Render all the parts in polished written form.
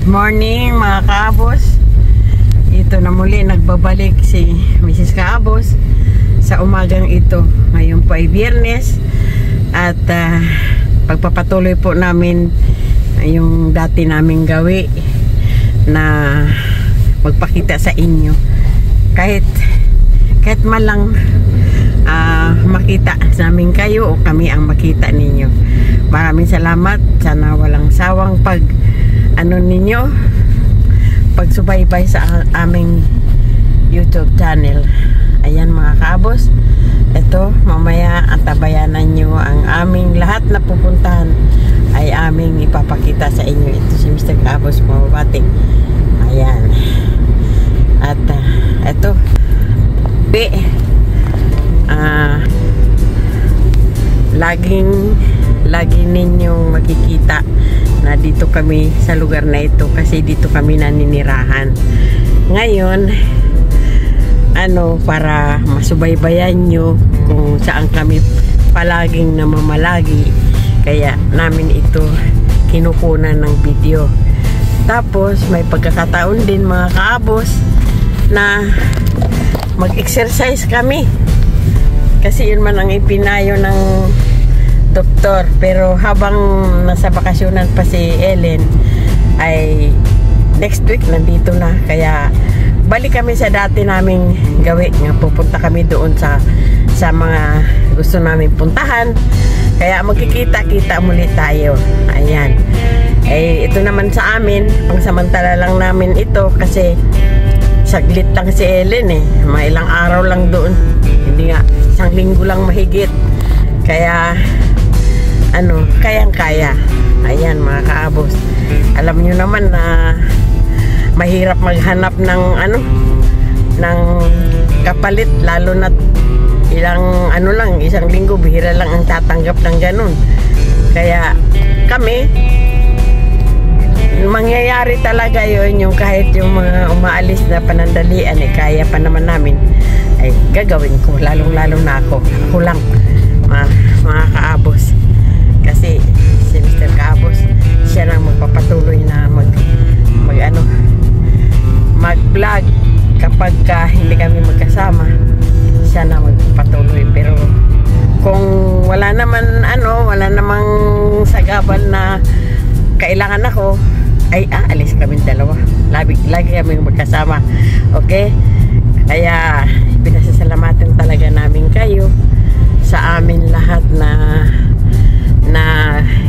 morning mga kaabos. Ito na muli nagbabalik si Mrs. Kaabos sa umagang ito. Ngayon po ay Biyernes at pagpapatuloy po namin yung dati naming gawi na magpakita sa inyo. Kahit man lang makita namin kayo o kami ang makita ninyo. Maraming salamat. Sana walang sawang ninyo pagsubaybay sa aming YouTube channel. Ayan mga kaabos, ito mamaya at tabayanan nyo ang aming lahat na pupuntahan ay aming ipapakita sa inyo. Ito si Mr. Kaabos mababati. Ayan at ito lagi ninyong makikita na dito kami sa lugar na ito kasi dito kami naninirahan. Ngayon para masubaybayan nyo kung saan kami palaging namamalagi, kaya namin ito kinukunan ng video. Tapos may pagkakataon din mga kaabos na mag-exercise kami kasi yun man ang ipinayo ng doktor. Pero habang nasa bakasyonan pa si Ellen ay next week nandito na, kaya balik kami sa dati naming gawi nga pupunta kami doon sa mga gusto namin puntahan, kaya magkikita-kita muli tayo. Ayan, ito naman sa amin pangsamantala lang namin ito kasi saglit lang si Ellen may ilang araw lang doon, hindi nga isang linggo lang mahigit, kaya kayang-kaya. Ayan mga kaabos, alam nyo naman na mahirap maghanap ng ng kapalit, lalo na isang linggo bihira lang ang tatanggap ng ganun. Kaya kami mangyayari talaga yun, yung kahit yung mga umaalis na panandalian kaya pa naman namin ay gagawin ko, lalong-lalo na ako lang mga kaabos. Kasi si Mr. Kaabos siya lang magpapatuloy na mag-vlog kapag hindi kami magkasama. Siya na magpapatuloy. Pero kung wala namang sagabal na kailangan ako, ay alis kami dalawa. Lagi kami magkasama. Okay? Kaya pinasasalamatan talaga namin kayo sa amin lahat na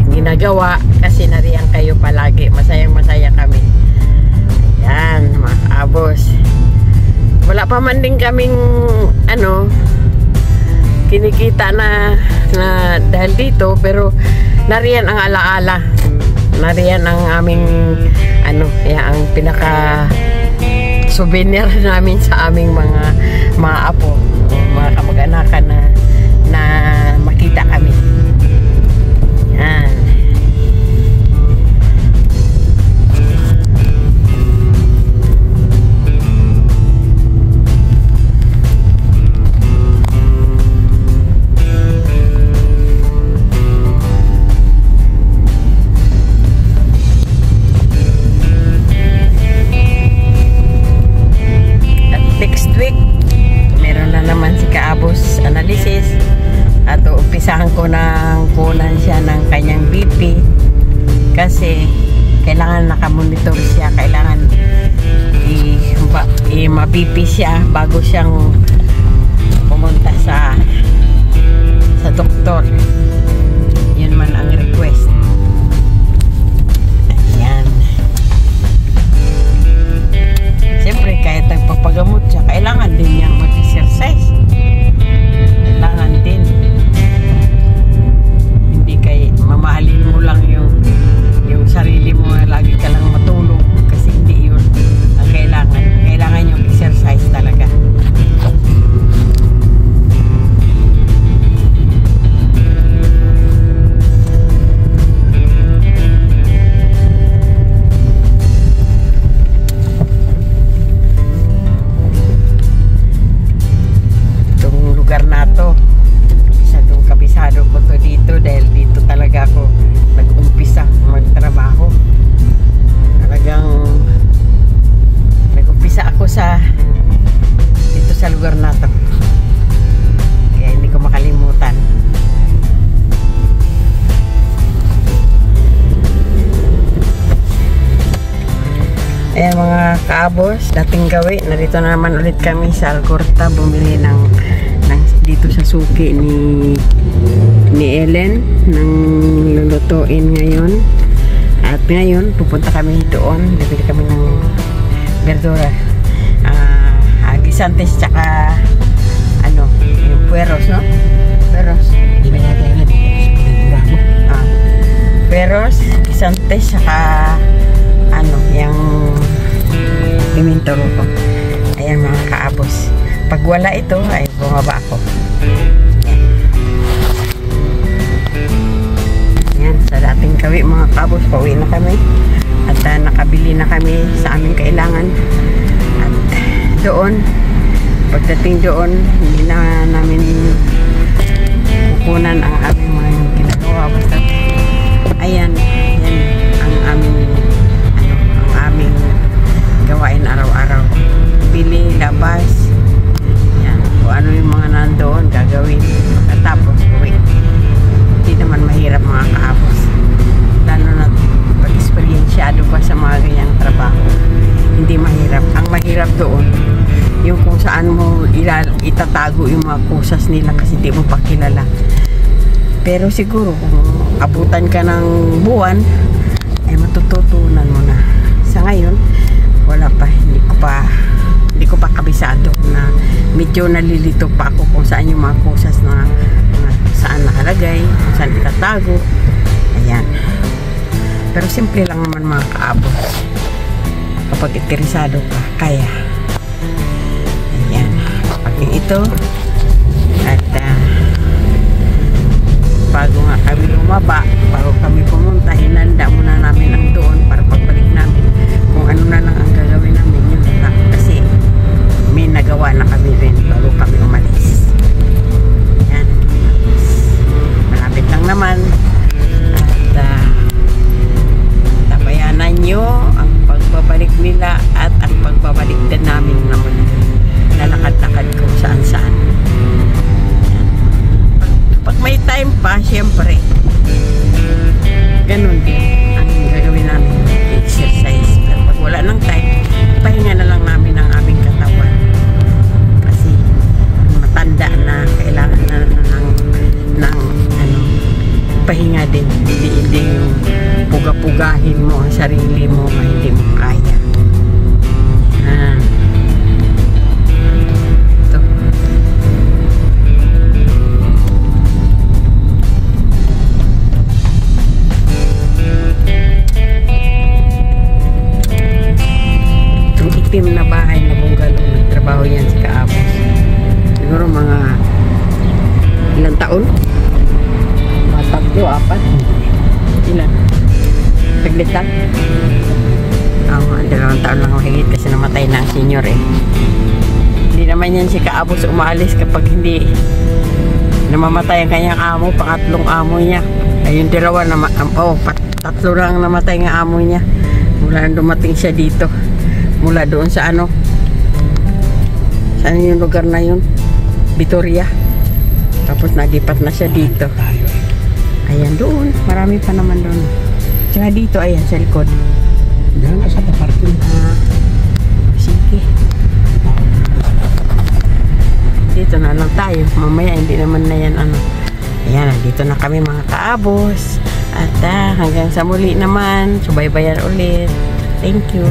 ginagawa kasi nariyan kayo palagi. Masayang-masaya kami. Ayan mga kaabos, wala pa man din kaming kinikita na dahil dito, pero nariyan ang alaala, nariyan ang aming ang pinaka souvenir namin sa aming mga apo, mga kamag-anakan na makita kami. Yan. Next week meron na naman si Kaabos analysis at umpisahan ko ng kunan siya ng kanyang BP kasi kailangan nakamonitor siya, kailangan ma-BP siya bago siyang pumunta sa doktor. Yun man ang request. Siyempre kahit nagpapagamot siya, kailangan din niya mag-exercise. Kailangan din. Hindi mamahalin mo lang yung sarili mo, lagi ka lang matulog, kasi hindi yun ang kailangan. Kailangan yung exercise talaga. kaabos, dating gawi, narito na naman ulit kami sa Alcorta bumili ng dito sa suki ni Ellen ng lulutuin ngayon. At ngayon pupunta kami doon, bibili kami ng verdura, gisantes tsaka ano, yung pueros, no? Pueros, pueros, gisantes tsaka ano, yung pimento rojo. Ayan mga kaabos, pag wala ito ay bumaba ako. Ayan, sa dating kawi mga kaabos, pauwi na kami at nakabili na kami sa aming kailangan. At doon, pagdating doon, hindi na namin kukunan ang aming mga ginagawa. Basta ayan, yan ang aming ang aming gawain araw-araw. Bili, labas, yan, kung ano yung mga nandoon gagawin pagkatapos uwi. Hindi naman mahirap mga kaabos, lalo na pag-experyensyado pa sa mga ganyang trabaho. Hindi mahirap. Ang mahirap doon yung kung saan mo itatago yung mga kusas nila kasi di mo pa kilala. Pero siguro kung abutan ka ng buwan ay matututunan mo na. Sa ngayon wala pa, hindi ko pa kabisado, na medyo nalilito pa ako kung saan yung mga kusas na saan nakalagay, kung saan itatago. Ayan, pero simple lang naman mga kaabos kapag interesado ka, kaya. Ayan, pag ito at bago nga kami lumaba, bago kami pumunta, hinanda muna namin ang doon para pagbalik namin kung ano na lang ang gagawin namin, yun lang, kasi may nagawa na kami rin bago kami umalis. Yan, malapit lang naman at tabayanan nyo ang pagbabalik nila at ang pagbabalik din namin naman, lalakad-lakad kung saan-saan. Pag may time pa, syempre ganun din ang gagawin namin, exercise. Pero pag wala ng time, pahinga na lang namin ang aming katawan kasi matanda na, kailangan na ng ano, pahinga din. Hindi yung puga-pugahin mo ang sarili mo na hindi mo kaya. Itim na bahay na bungalow, nagtrabaho yan si kaabos. Siguro mga ilang taon? Mga 3, 4? Ilan? Saglit lang? Mga 2 taon lang mahigit kasi namatay na ang senior eh. Hindi naman yan si kaabos umaalis kapag hindi namamatay ang kanyang amo, pangatlong amo niya. Ayun, 2 na, 3 lang namatay ng amo niya mula dumating siya dito. Mula doon sa ano, saan yung lugar na yun, Vitoria, tapos naglipat na siya dito. Ayan doon, marami pa naman doon. Tsaka dito, ayan sa likod. Diyan ka sa parking. Sige, dito na lang tayo mamaya, hindi naman na yan ano. Ayan, dito na kami mga kaabos. At hanggang sa muli naman, subaybayan ulit. Thank you.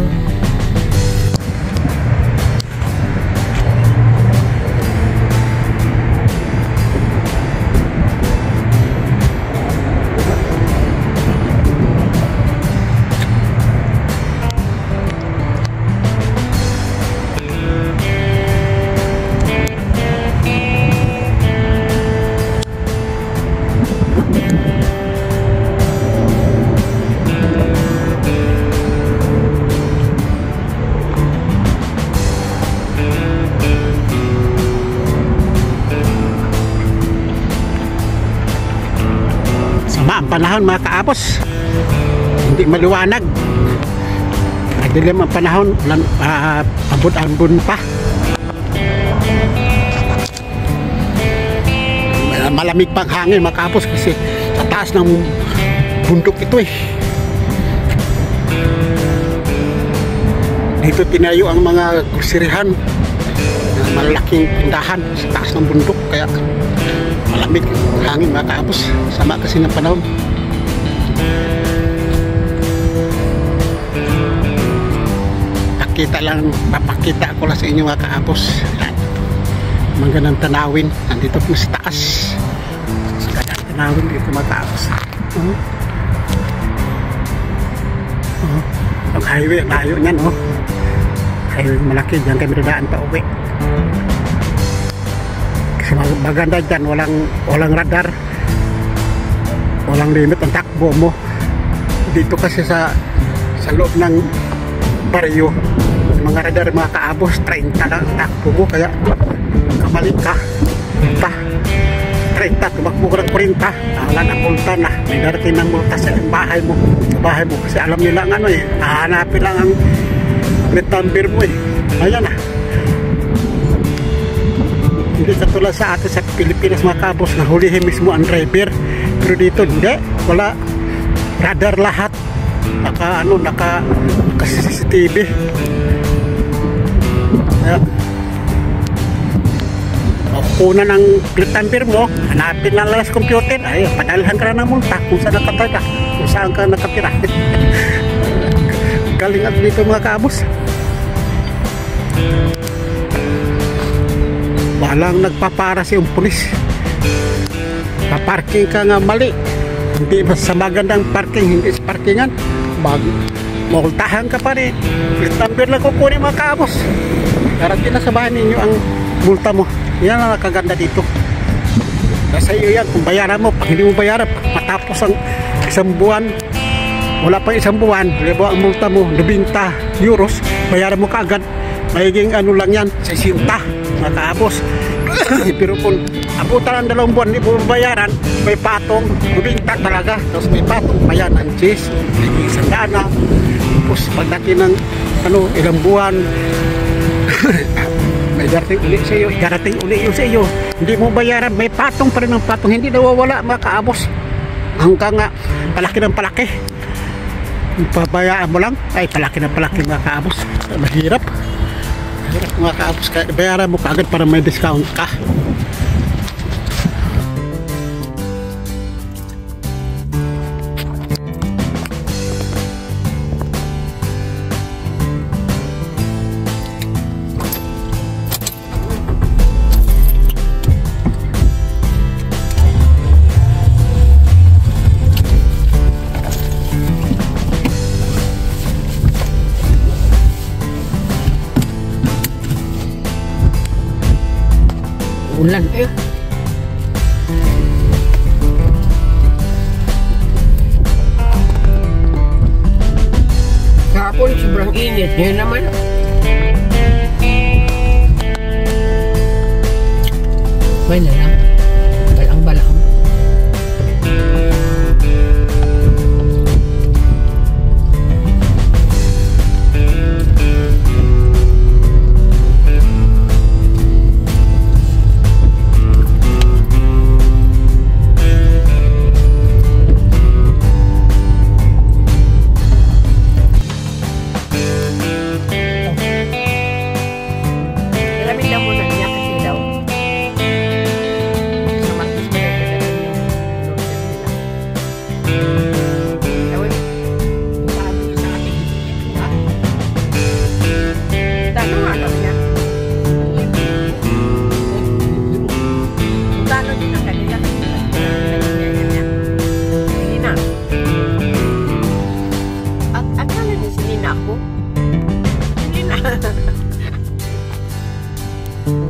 Panahon mga kaapos, hindi maliwanag, nagdilim ang panahon, abot-ambon pa, malamig pang hangin mga kaapos kasi sa taas ng bundok ito eh. Dito tinayo ang mga groceryhan, malalaking tindahan sa taas ng bundok, kaya malamig hangin mga kaapos. Sama kasi ng panahon. Papakita ko lang sa inyo mga kaapos. Magandang tanawin nandito po sa taas. Magandang tanawin dito mga kaapos. Ang highway, layo niyan, highway malaki, dyan kami dadaan pa uwi. Kasi maganda dyan, walang radar, walang limit ang takbo mo. Dito kasi sa loob ng baryo, mga radar mga kaabos, 30 lang ang takbo mo, kaya kamali ka, 30, tumakbo ka ng 40, wala na multa na, may darating ng multa sa bahay mo, kasi alam nila ang hahanapin lang ang plate number mo ayan na. Hindi katulad sa atin sa Pilipinas mga kabos, na hulihin mismo ang driver, pero dito hindi, wala, radar lahat, naka CCTV. Una ng plate number mo, hanapin lang lang sa computer, ay padalhan ka na ng multa kung saan nakatira, kung saan ka nakatira. Galing at dito mga kabos. Walang nagpapara sa yung pulis. Paparking ka nga mali, hindi sa magandang parking, hindi sa parkingan, multahan ka pa rin. Plate number lang kukunin mga kabos. Garanti na sa bahay ninyo ang multa mo. Yan ang nakaganda dito. Nasa iyo yan kung bayaran mo. Pag hindi mo bayaran, matapos ang isang buwan, wala pang isang buwan, ang multa mo 90 euros, bayaran mo kaagad. Magiging lang yan, 60 mga kaabos. Pero kung abutan ang 2 buwan, hindi mo bayaran, may patong 90 talaga. Tapos may patong bayan ang cheese, may isang dana. Tapos pagdating ng ilang buwan, may darating uli sa iyo, hindi mo bayaran, may patong pa rin ng patong, hindi nawawala mga kaabos, hanggang palaki ng palaki. Pabayaan mo lang, ay palaki ng palaki mga kaabos. Mahirap mga kaabos, kaya bayaran mo kaagad para may discount ka. Ulan kahapon sobrang init, ngayon naman may na lang balang-balang.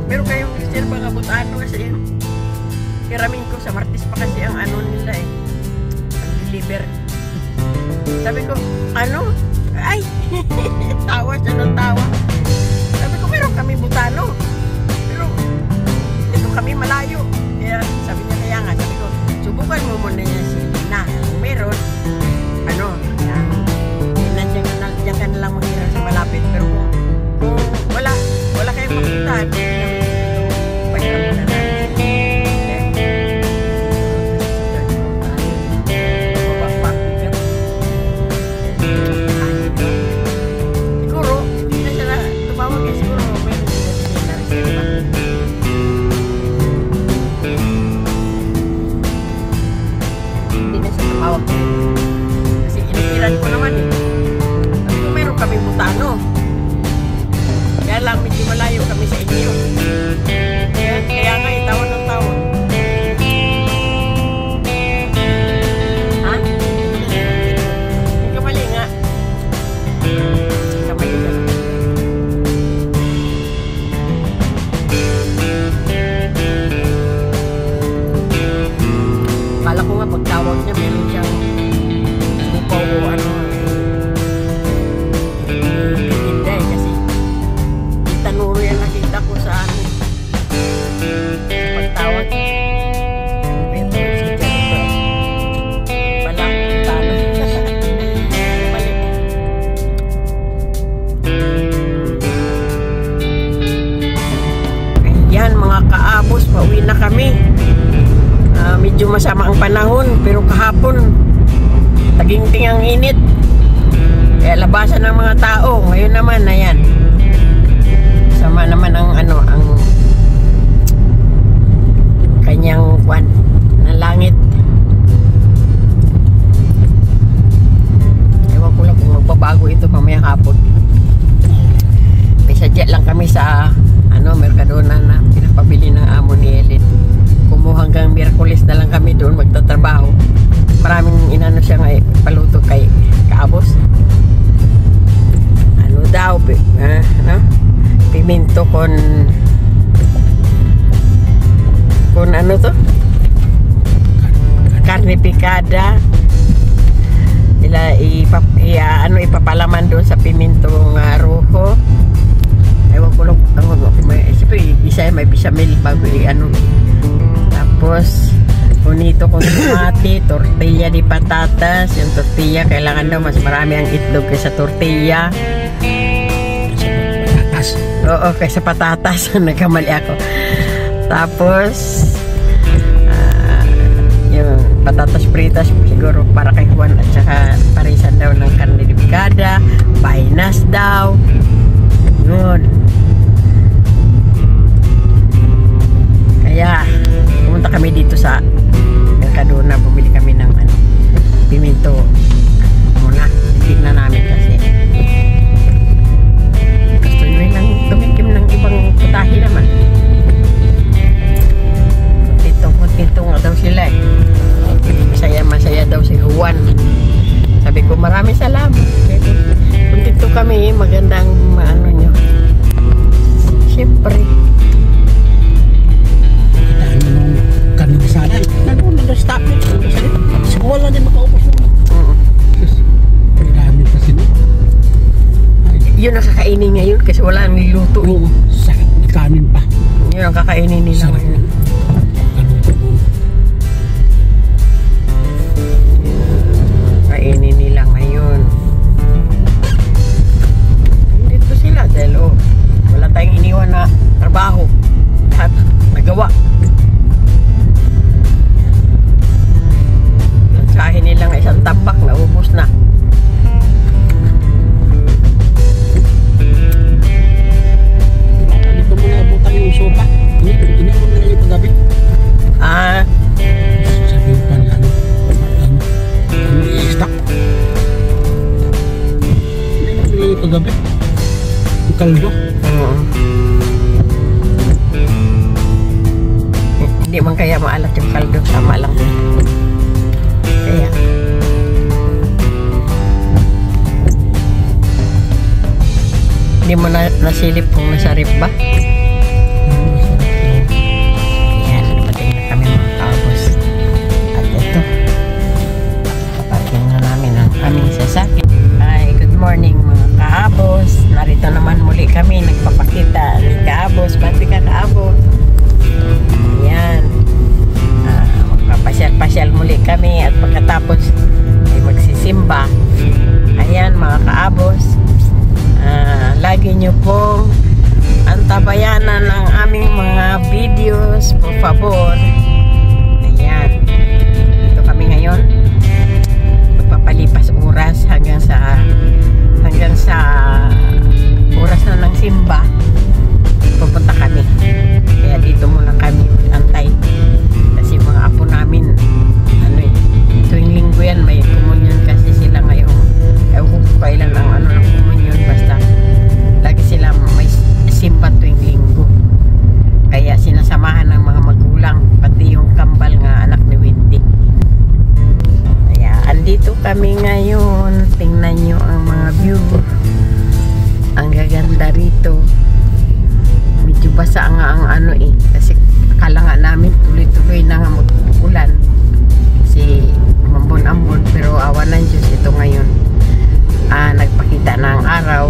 Meron kayong still pang-abot-ano kasi yun. Hiramin ko sa Martes pa kasi ang nila ang deliver. Sabi ko, ay, tawa siya ng tawa. Sabi ko, meron kami butano. Pero, ito kami malayo. Kaya, sabi niya, kaya nga, sabi ko, subukan mo muna niya si Lina. Kung meron, nandiyan ka na lang manghirap sa malapit. Pero kung wala kayong mapuntahan, pahiram mo na natin. Siguro, hindi na ko sa ano, sa pagtawag. Ito, si Jennifer. Pala, talo. Balik. Ayan, mga kaabos, pauwi na kami. Medyo masama ang panahon, pero kahapon taging-ting ang init. Kaya labasan ng mga tao. Ngayon naman, ayan. Sama naman ang ano, ang kanyang kwan na langit. Ewan ko lang kung magbabago ito pamayang hapon. May sadya lang kami sa ano, Mercadona na pinapabili ng amo ni Elin. Kumuha hanggang Miyerkules na lang kami doon magtatrabaho. Maraming inano siya nga paluto kay kaabos. Ano daw, ano? Pimento kon ano to? Karne picada. Ipapalaman doon sa pimentong rojo. Ewan ko lang, siyempre isa may bisamil bago ano. Tapos bonito kong tomate, tortilla di patatas. Yung tortilla kailangan daw mas marami ang itlog kaysa tortilla. Oo, kaysa patatas. Nagkamali ako. Tapos yung patatas fritas siguro para kay Juan, at saka parisan daw ng karne de picada, painas daw. Yun. Kaya pumunta kami dito sa Mercadona, bumili kami ng ano, pimento muna. Tignan namin kasi gusto nyo lang tumikim ng ibang putahe naman. Kuntintong nga daw sila eh. Masaya daw si Juan. Sabi ko maraming salamat. Kuntento kami, magandang ano nyo. Siyempre Kanina sana nag-stop it. Siguro lang din makaupos na. Marami kasi no. Yun ang kakainin ngayon kasi wala nang niluto. Oo, sakit na kanin pa. Yun ang kakainin nila ngayon. Kainin nila ngayon. Dito sila dahil wala tayong iniwan na trabaho. Lahat nagawa. Sahin nilang isang tambak na ubos na. Dito mo na abutan yung sopa. Iniwan na lang yung paggabi. Sabi ko pala stock. Iniwan na lang yung paggabi. Yung kaldo. Hindi man kaya maalat yung kaldo. Tama lang. Kaya hindi mo nasilip kung nasarip ba? Yan, dumating na kami mga kaabos. At ito, parking na namin ang aming sasakyan. Ay, good morning mga kaabos. Narito naman muli kami, nagpapakita ni kaabos. Pati ka kaabos. Yan. Magpapasyal-pasyal muli kami at pagkatapos ay magsisimba. Ayan mga kaabos. Lagi nyo pong antabayanan ng aming mga videos, por favor. Ayan, ito kami ngayon, magpapalipas oras hanggang sa oras na ng simba, pupunta kami. Kaya dito muna kami antay kasi mga apo namin tuwing linggo yan may komunyon kasi sila ngayon. Ewan ko kailan ang ano ng komunyon, basta lagi sila may simba tuwing linggo. Kaya sinasamahan ng mga magulang, pati yung kambal nga anak ni Windy. Kaya andito kami ngayon. Tingnan nyo ang mga view. Ang gaganda rito. Medyo basa nga ang ano kasi akala nga namin tuloy-tuloy na nga mag-ulan kasi mambon-ambon, pero awa ng Diyos ito ngayon nagpakita na ang araw,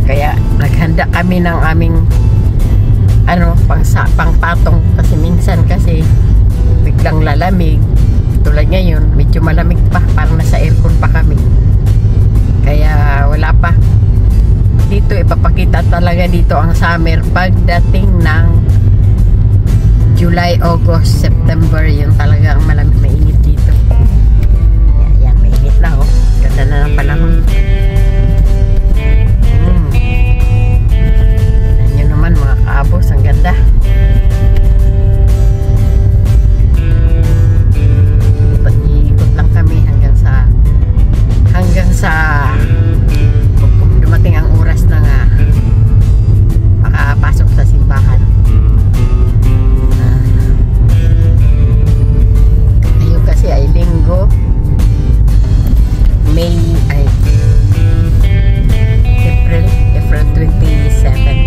kaya naghanda kami ng aming pangpatong kasi minsan kasi biglang lalamig. Tulad ngayon, medyo malamig pa, parang nasa aircon pa kami. Kaya wala pa. Dito ipapakita talaga dito ang summer pagdating ng July, August, September, yun talaga ang malamig, mainit dito. Yan, mainit na oh. Ganda na ng panahon. Yan naman mga kaabos, ang ganda. Ikot lang kami hanggang sa kung dumating ang oras na nga makapasok sa simbahan. Ngayon kasi ay linggo, April 27.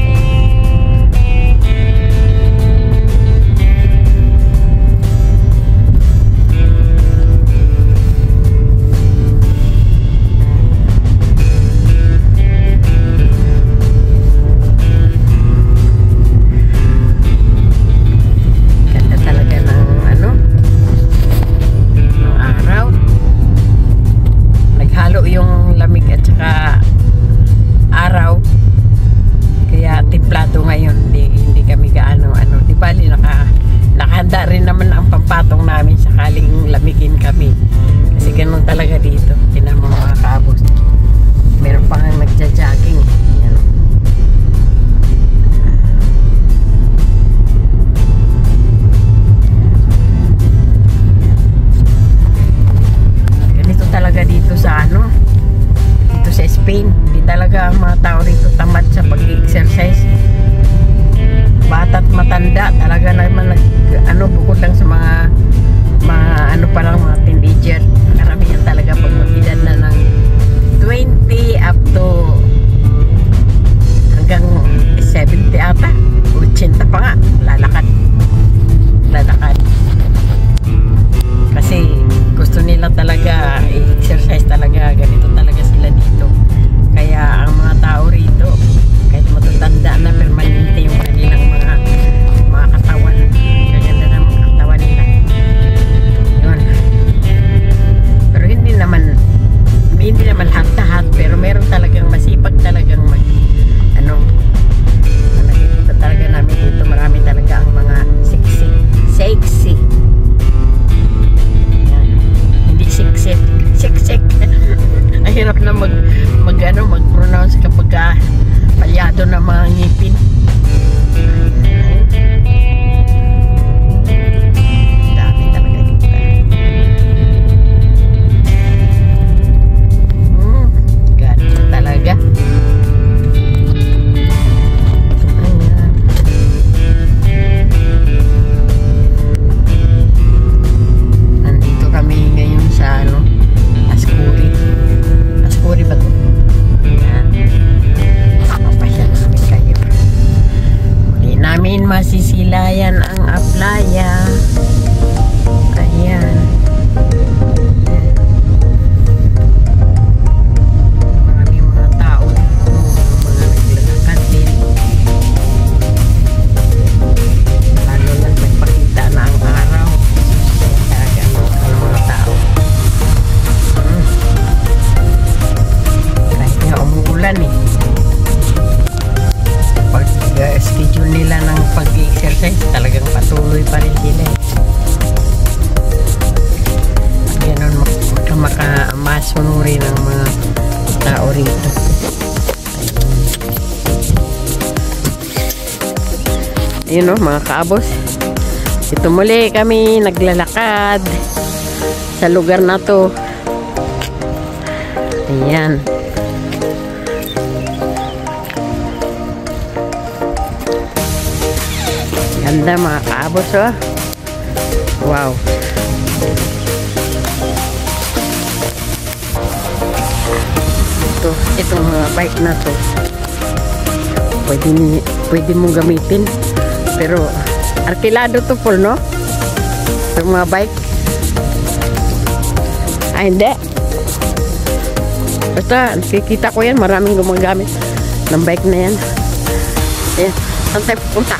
Patong namin sakaling lamigin kami kasi ganun talaga dito. Tingnan mo mga kaabos, meron pa nga nagja-jogging. Yan. Ganito talaga dito sa dito sa Spain. Hindi talaga ang mga tao rito tamad sa pag-exercise. Bata't matanda talaga naman bukod lang sa mga pa lang mga teenager, karamihan talaga pag mag-edad na ng 20 up to hanggang 70 ata, 80 pa nga, lalakad kasi gusto nila talaga i-exercise talaga. Ganito talaga sila dito, kaya ang mga tao rito kahit matatanda na permanente yung kanilang mga katawan. Gaganda ng mga katawan nila yun. Pero hindi naman lahat, pero meron talagang masipag talagang nakikita talaga namin dito, marami talaga ang mga sexy yan. Hindi siksik ang hirap na mag-pronounce kapag palyado na mga ngipin. Dami talaga dito. Ganda talaga. Ayan. Nandito kami ngayon sa Ascuri ba ito? Namin masisilayan ang Aplaya. Ayan. Maraming mga tao dito, mga naglalakad din. Lalo lang nagpakita na ang araw. Talaga ang mga tao. Kahit nga umuulan eh. Schedule nila ng pag-exercise talagang patuloy pa rin sila eh. Ganon makamasonuri ng mga tao rito. Ayun o mga kaabos, ito muli kami naglalakad sa lugar na to. Ayan. Ganda mga kaabos oh. Wow. Itong mga bike na to pwede mong gamitin, pero arkilado to full, no? Itong mga bike hindi, basta nakikita ko yan, maraming gumagamit ng bike na yan. Ayan, saan tayo pupunta?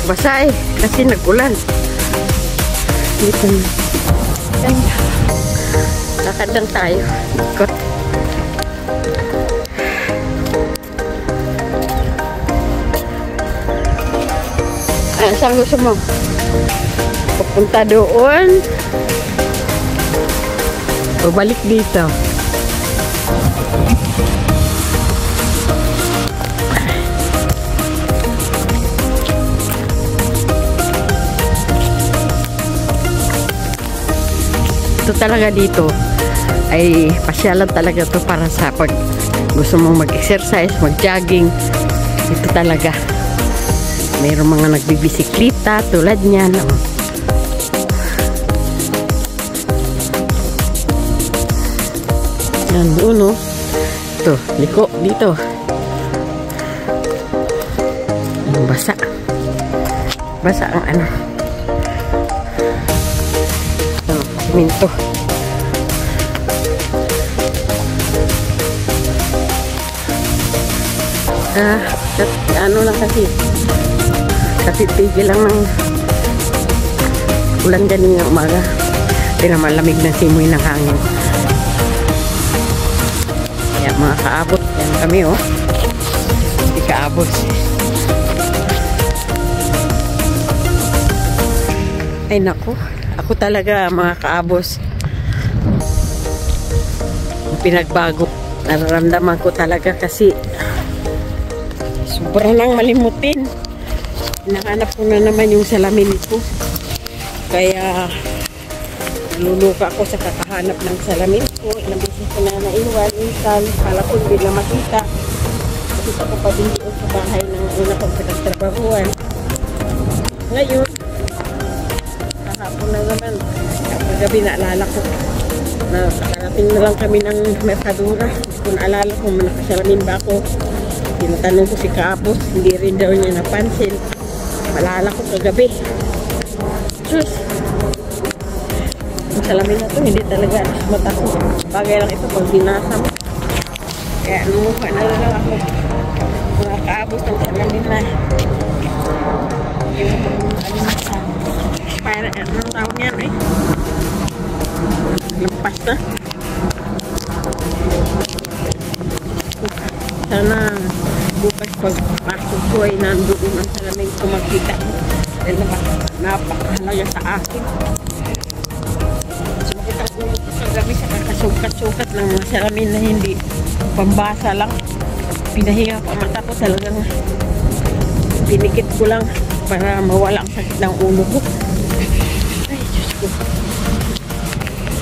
Basa eh, kasi nag-ulan. Dito na. Ayan. Lakad lang tayo. Ikot. Saan gusto mo? Pupunta doon. O balik dito. Ito talaga dito ay pasyalan talaga to para sa pag gusto mong mag-exercise, mag-jogging. Ito talaga. Mayroong mga nagbibisikleta tulad niyan. Yan doon, oh. Ito, liko dito. Basa. Basa ang ano. Minto. Ano lang kasi tigil lang ng ulan ganyan ng umaga. Pinamalamig na simoy ng hangin. Kaya mga kaabot, yan kami oh. Hindi kaabot. Ay naku, ako talaga mga kaabos. Pinagbago. Nararamdaman ko talaga kasi sobrang nang malimutin. Hinahanap ko na naman yung salamin ko. Kaya naluluka ako sa kakahanap ng salamin ko. Ilang beses ko na naiwan. Minsan, kala ko hindi na makita. Nakita ko pa din doon sa bahay ng una kong pinagtrabahuan. Ngayon, kahapon na naman. Kagabi naalala ko na nakarating na lang kami ng Mercadura. Hindi ko naalala kung nakasalamin ba ako. Tinatanong ko si Kaapos, hindi rin daw niya napansin. Malala ko kagabi. Sus! Ang salamin na to, hindi talaga mata ko. Bagay lang ito pag binasa mo. Kaya nunguha na lang ako. Mga Kaapos ng salamin na. Yung alimasan. Para, anong tawag yan eh? Lampas na. Sana bukas pagpasok ko ay nandoon ang salamin ko makita mo. Dahil napakahalaga sa akin. So makita ko sa gabi sa kakasukat-sukat ng mga salamin na hindi pambasa lang. Pinahinga pa mata ko talagang pinikit ko lang para mawala ang sakit ng ulo ko. Ay, Diyos ko.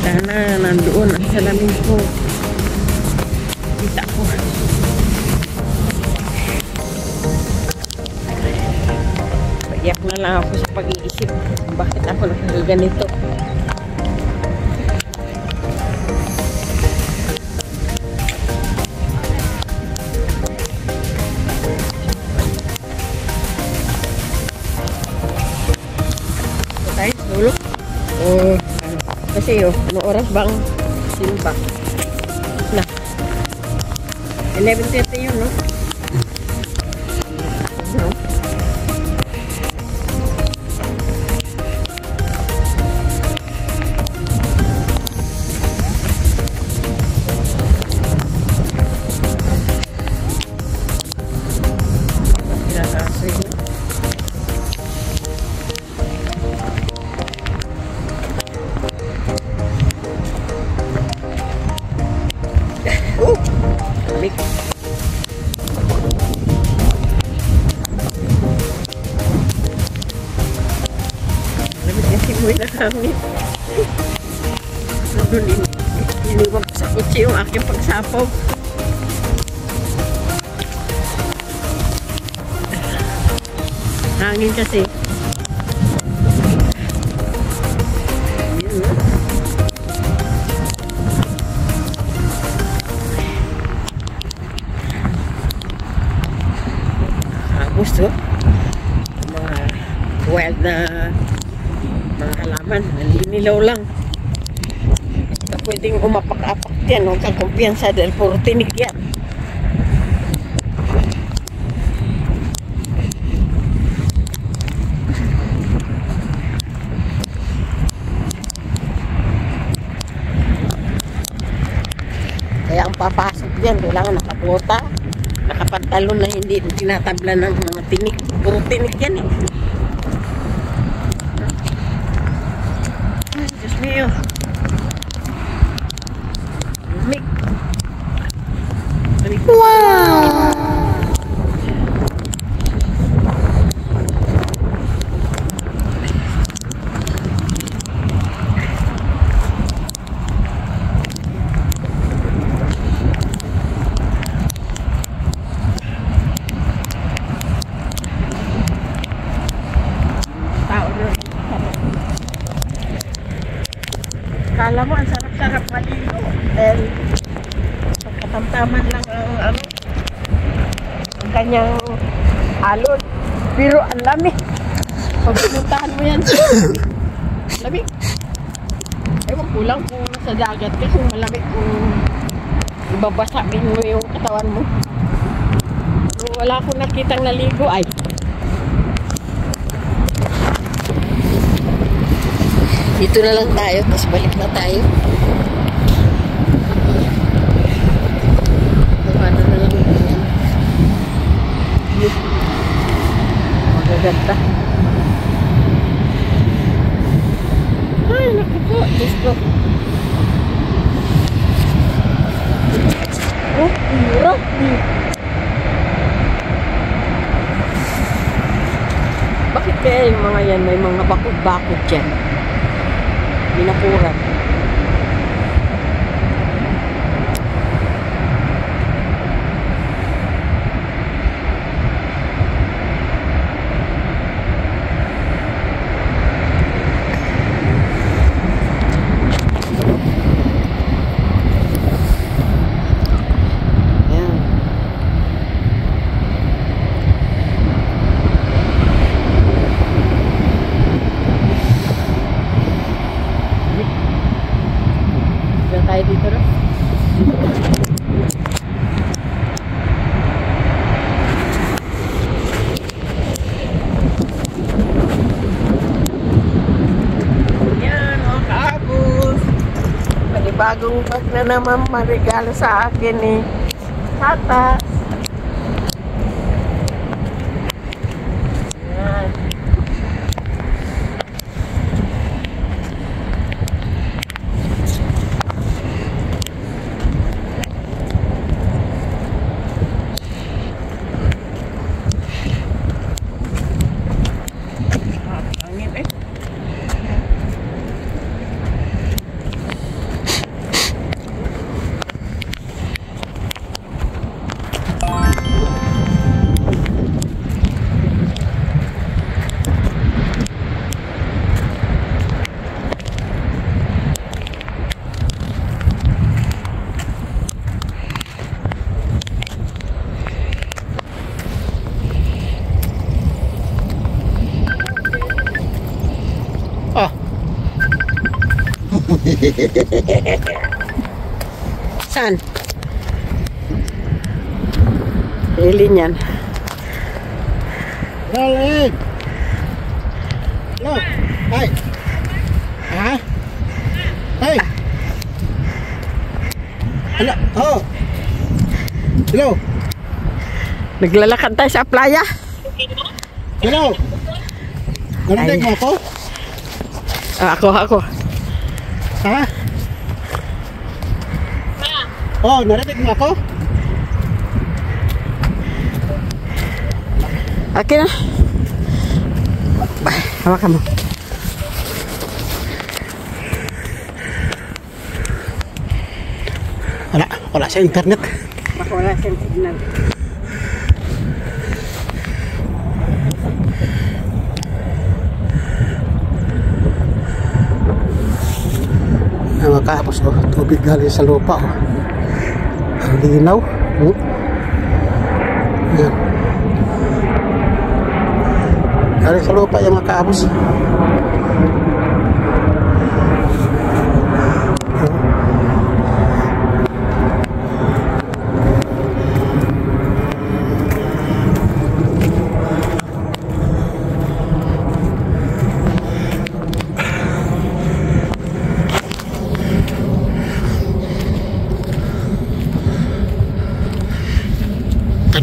Sana nandoon ang salamin ko. Kita ko. Iyak na lang ako sa pag-iisip bakit ako nakaganito. Tayo, tulog. Kasi ano oras bang simba? Na. 11:30 yun, no? No? Hangin. Nandun iniwag sa kutsi yung aking pagsapaw. Hangin kasi. Ayan, no? Gusto mga wild na mga halaman, nilinilaw lang. Pwedeng umapak-apak yan, huwag kang kumpiyansa dahil puro tinik yan. dyan, kailangan nakapota, nakapantalon na hindi tinatabla ng mga tinik. Puro tinik yan eh. Ay, Diyos mio. Lamig. Wow! Kala mo, ang sarap-sarap maligo. Dahil pagkatamtaman lang ang ang kanyang alon. Pero ang lamig. Pag pinuntahan mo yan, lamig. Ewan ko lang kung nasa dagat kasi malamig kung ibabasamin mo yung katawan mo. Pero wala akong nakitang naligo ay. Dito na lang tayo, tapos balik na tayo. Paano na lang yan? Magaganda. Ay, naku po. Diyos ko. Oh, hirap. Bakit kaya yung mga yan may mga bakod-bakod dyan? Binakuran. Tayo dito na. Yan, mga kaabos. Panibagong bag na naman marigalo sa akin eh. Tatas. Yan. Saan? Ilin yan. Lalit! Hello! Ay! Ha? Ay! Hello! Oh! Hello! Naglalakad tayo sa playa. Hello! Narinig mo ako? Ako. Ha? Oh, narinig mo ako? Okay na. Hawakan mo. Wala sa internet. Baka wala sa signal. Mga kapos, oh, tubig galing sa lupa, oh. Ang linaw. Yan. Galing sa lupa yung mga kapos.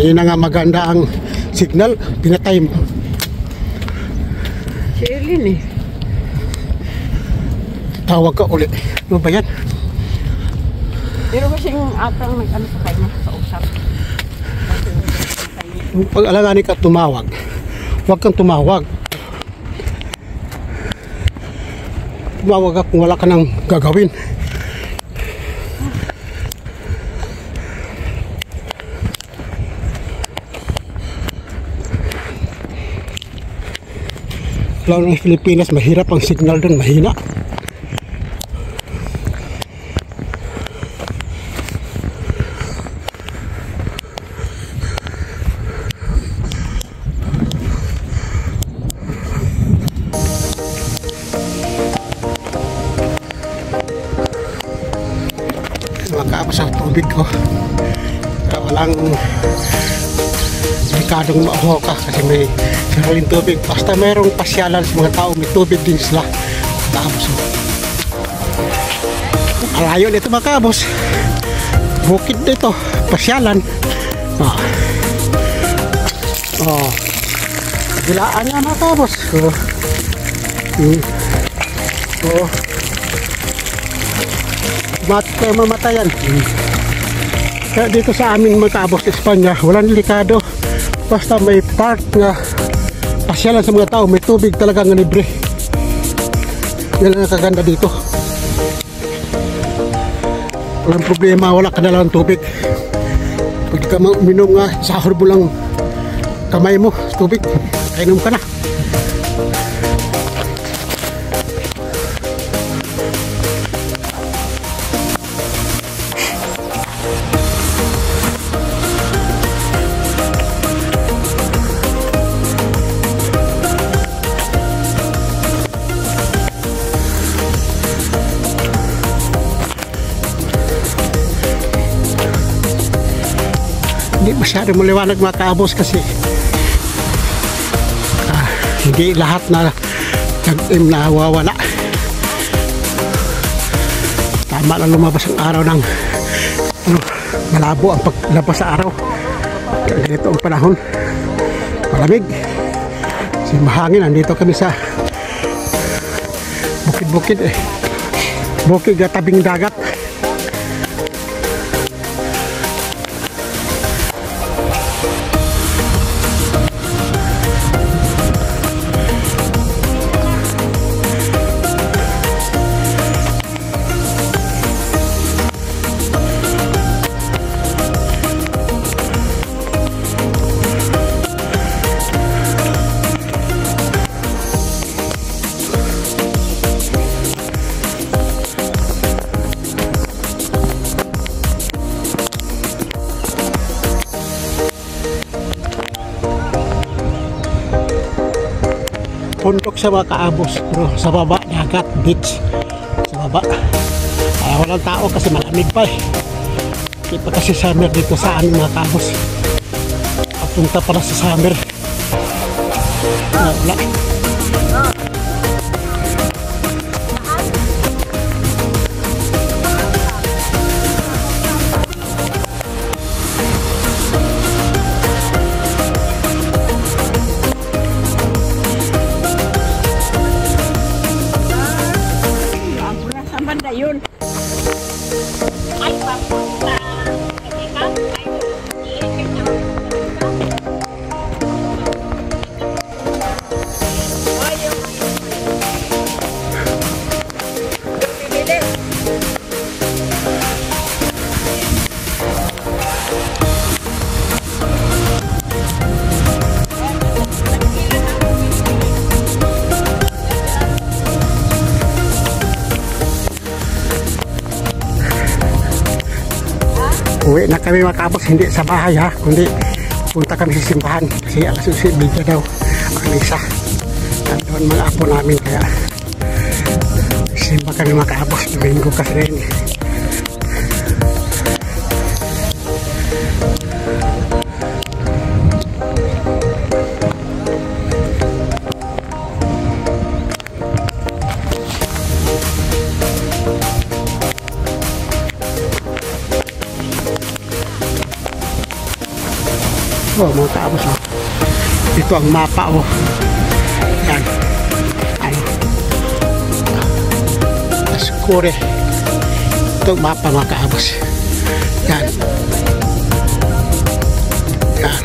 Ayun na nga maganda ang signal, pinatay mo. Si Eileen eh. Tawag ka ulit. Ano ba yan? Pero kasing atang nag-ano sa kanya, sa usap. Pag alanganin ka tumawag, huwag kang tumawag. Tumawag ka kung wala ka nang gagawin. Lalo ng Pilipinas, mahirap ang signal doon, mahina. Makapos sa tubig ko. Walang delikadong mauhaw ka kasi may saraling tubig. Basta mayroong pasyalan sa mga tao, may tubig din sila. Makapos. Malayo nito Makabos. Bukid dito, pasyalan. Gilaan niya Makabos. Kayo mamatayan. Kaya dito sa aming Makabos, Espanya, walang delikado. Basta may park na pasyalan sa mga tao, may tubig talagang libre. Yan ang kaganda dito. Walang problema, wala ka na lang tubig. Pag ka uminom nga, sahur mo lang kamay mo, tubig, kainom ka na. Hindi masyado maliwanag Makabos kasi hindi lahat na nag-im na wawala. Tama lang lumabas ang araw ng malabo ang paglabas sa araw. Ganito ang panahon, malamig, kasi mahangin. Nandito kami sa bukid-bukid bukid tabing dagat. Pundok sa Makabos, pero sa baba, dagat, beach. Sa baba. Walang tao kasi malamig pa eh. Hindi pa kasi summer dito sa aming Makabos. Papunta para sa summer. Wala. Yun. Ay, papunta. Uwi na kami Makabos, hindi sa bahay ha, kundi punta kami sa simbahan kasi alas 11 daw ang misa. Doon mga apo namin, kaya simba kami Makabos. Domingo kasi rin. Oh, mga kaabos. Oh. Ito ang mapa. Oh. Yan. Ano? Askure. Ito ang mapa, mga kaabos. Yan. Yan.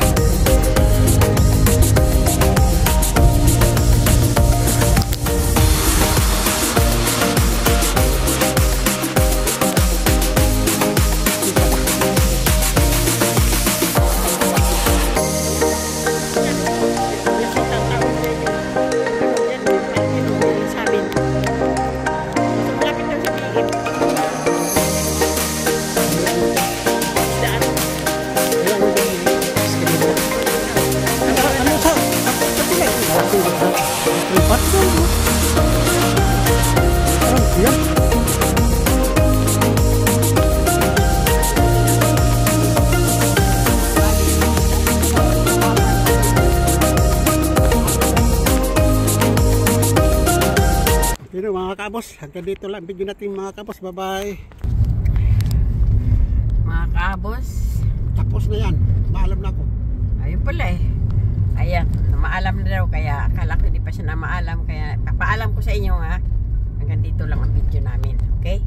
Yun mga kabos, hanggang dito lang video natin mga kabos. Bye bye. Mga kabos, Tapos na yan, maalam na ako. ayun pala eh. Ayan, maalam na daw, kaya akala ko hindi pa siya na maalam, kaya papaalam ko sa inyo ha. Hanggang dito lang ang video namin, okay?